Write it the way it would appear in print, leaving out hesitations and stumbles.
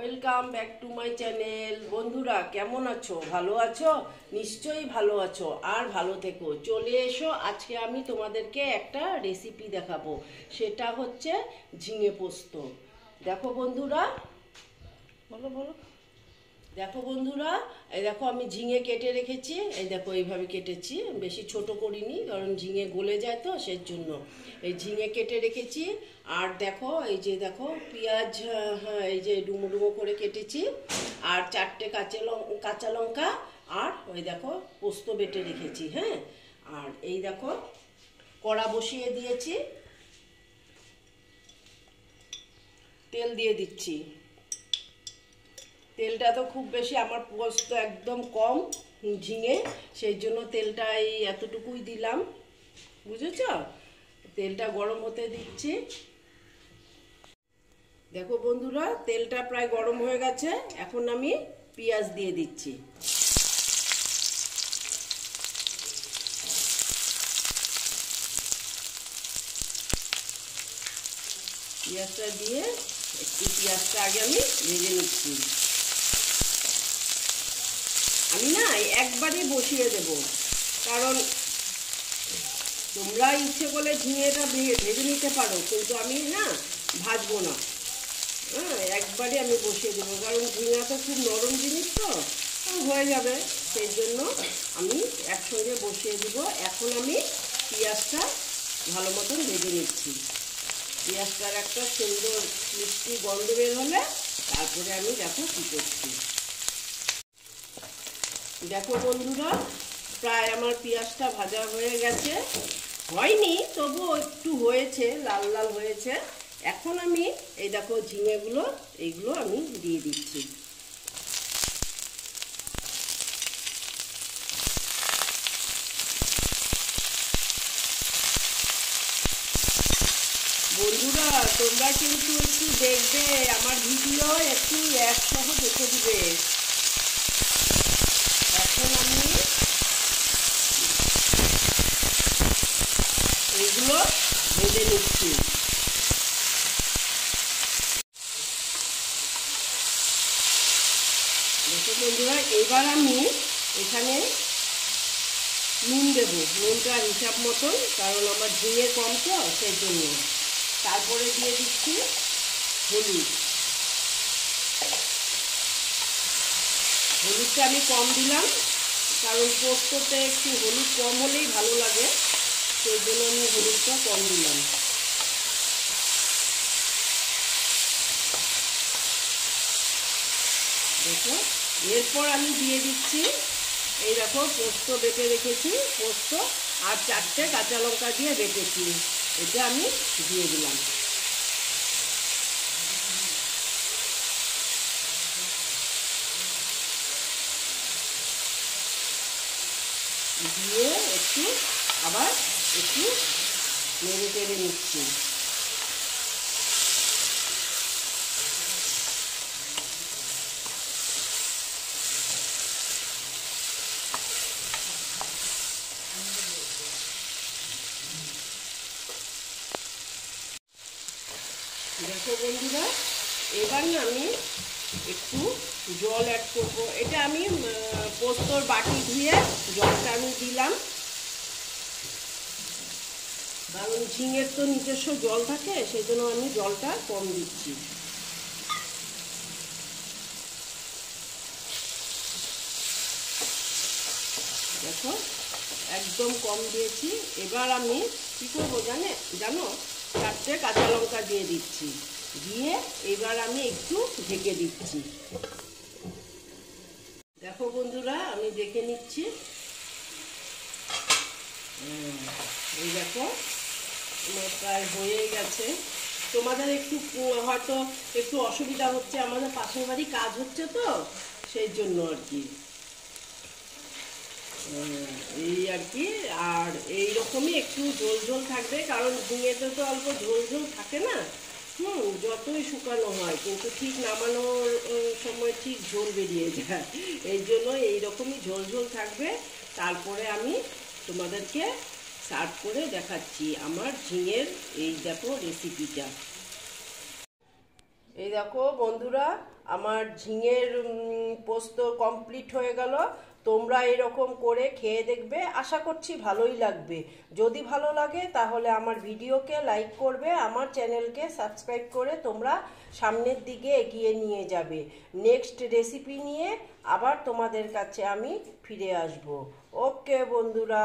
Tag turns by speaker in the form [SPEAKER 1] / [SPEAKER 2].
[SPEAKER 1] Welcome back to my channel. বন্ধুরা কেমন আছো? ভালো আছো? নিশ্চয়ই ভালো আছো, আর ভালো থেকো। চলে এসো, আজকে আমি তোমাদেরকে একটা রেসিপি দেখাবো। সেটা হচ্ছে ঝিঙে পোস্ত। দেখো বন্ধুরা, বলো বলো। দেখো বন্ধুরা, এই দেখো আমি ঝিঙে কেটে রেখেছি। এই দেখো এইভাবে কেটেছি, বেশি ছোট করিনি কারণ ঝিঙে গলে যায় তো সেই জন্য। এই ঝিঙে কেটে রেখেছি। আর দেখো এই যে দেখো পেঁয়াজ, হ্যাঁ এই যে ডুমো ডুমো করে কেটেছি। আর 4টে কাঁচা লঙ্কা। আর ওই দেখো পোস্ত বেটে রেখেছি। হ্যাঁ, আর এই দেখো কড়া বসিয়ে দিয়েছি, তেল দিয়ে দিচ্ছি। তেলটা তো খুব বেশি, আমার পোস্ত একদম কম ঝিঙে, সেই জন্য তেলটা এই এতটুকুই দিলাম, বুঝেছ? তেলটা গরম হতে দিচ্ছি। দেখো বন্ধুরা, তেলটা প্রায় গরম হয়ে গেছে। এখন আমি পেঁয়াজ দিয়ে দিচ্ছি। পেঁয়াজটা দিয়ে একটু পেঁয়াজটা আগে আমি ভেজে নিচ্ছি। আমি না একবারই বসিয়ে দেব, কারণ তোমরা ইচ্ছে করলে ঝিঙেটা ভেজে নিতে পারো, কিন্তু আমি না ভাজবো না। হ্যাঁ, একবারে আমি বসিয়ে দেবো, কারণ ঝিঙা তো খুব নরম জিনিস, তো হয়ে যাবে। সেই জন্য আমি একসঙ্গে বসিয়ে দেব। এখন আমি পেঁয়াজটা ভালো মতন ভেজে নিচ্ছি। পেঁয়াজটার একটা সুন্দর মিষ্টি গন্ধ বের হলে তারপরে আমি দেখো কী করছি। দেখো বন্ধুরা, প্রায় আমার পেঁয়াজটা ভাজা হয়ে গেছে, হয়নি তবুও একটু হয়েছে, লাল লাল হয়েছে। এখন আমি এই দেখো ঝিঙেগুলো, এইগুলো আমি দিয়ে দিচ্ছি। বন্ধুরা তোমরা কিন্তু একটু দেখবে আমার ভিডিও, একটু একসহ দেখে দিবে। এখন আমি এইগুলো ভেজে নিচ্ছি। দেখো বন্ধুরা, এবার আমি এখানে নুন দেব, নুনটা হিসাব মতন, কারণ আমার ঝিঙে কম তো সেই জন্য। তারপরে দিয়ে দিচ্ছি হলুদ। হলুদটা আমি কম দিলাম, কারণ পোস্ততে একটু হলুদ কম হলেই ভালো লাগে, সেই জন্য আমি হলুদটা কম দিলাম। দেখো, এরপর আমি দিয়ে দিচ্ছি এই দেখো পোস্ত বেটে রেখেছি, পোস্ত আর 4টে কাঁচা লঙ্কা দিয়ে বেটেছি, এটা আমি দিয়ে দিলাম। দিয়ে একটু আবার একটু নেড়ে টেড়ে নিচ্ছি। দেখো বন্ধুরা, এবার না আমি একটু জল অ্যাড করবো। এটা আমি পোস্তর বাটি ধুয়ে জলটা আমি দিলাম, কারণ ঝিঙের তো নিজস্ব জল থাকে, সেই জন্য আমি জলটা কম দিচ্ছি। দেখো একদম কম দিয়েছি। এবার আমি কী করবো জানো, 4টে কাঁচা লঙ্কা দিয়ে দিচ্ছি, দিয়ে এবার আমি একটু ঢেকে দিচ্ছি। দেখো বন্ধুরা, আমি দেখে নিচ্ছি। এই দেখো আমার প্রায় হয়ে গেছে। তোমাদের একটু হয়তো একটু অসুবিধা হচ্ছে, আমাদের পাশের বাড়ি কাজ হচ্ছে তো সেই জন্য আর কি। এই আর কি। আর এইরকমই একটু ঝোল ঝোল থাকবে, কারণ ঝিঙেতে তো অল্প ঝোল ঝোল থাকে না। যতই শুকানো হয় কিন্তু ঠিক নামানোর সময় ঠিক ঝোল বেরিয়ে যায়, এই জন্য এইরকমই ঝোল ঝোল থাকবে। তারপরে আমি তোমাদেরকে সার্ভ করে দেখাচ্ছি আমার ঝিঙের এই দেখো রেসিপিটা। এই দেখো বন্ধুরা, আমার ঝিঙের পোস্ত কমপ্লিট হয়ে গেল। তোমরা এরকম করে খেয়ে দেখবে, আশা করছি ভালোই লাগবে। যদি ভালো লাগে তাহলে আমার ভিডিওকে লাইক করবে, আমার চ্যানেলকে সাবস্ক্রাইব করে তোমরা সামনের দিকে এগিয়ে নিয়ে যাবে। নেক্সট রেসিপি নিয়ে আবার তোমাদের কাছে আমি ফিরে আসব। ওকে বন্ধুরা।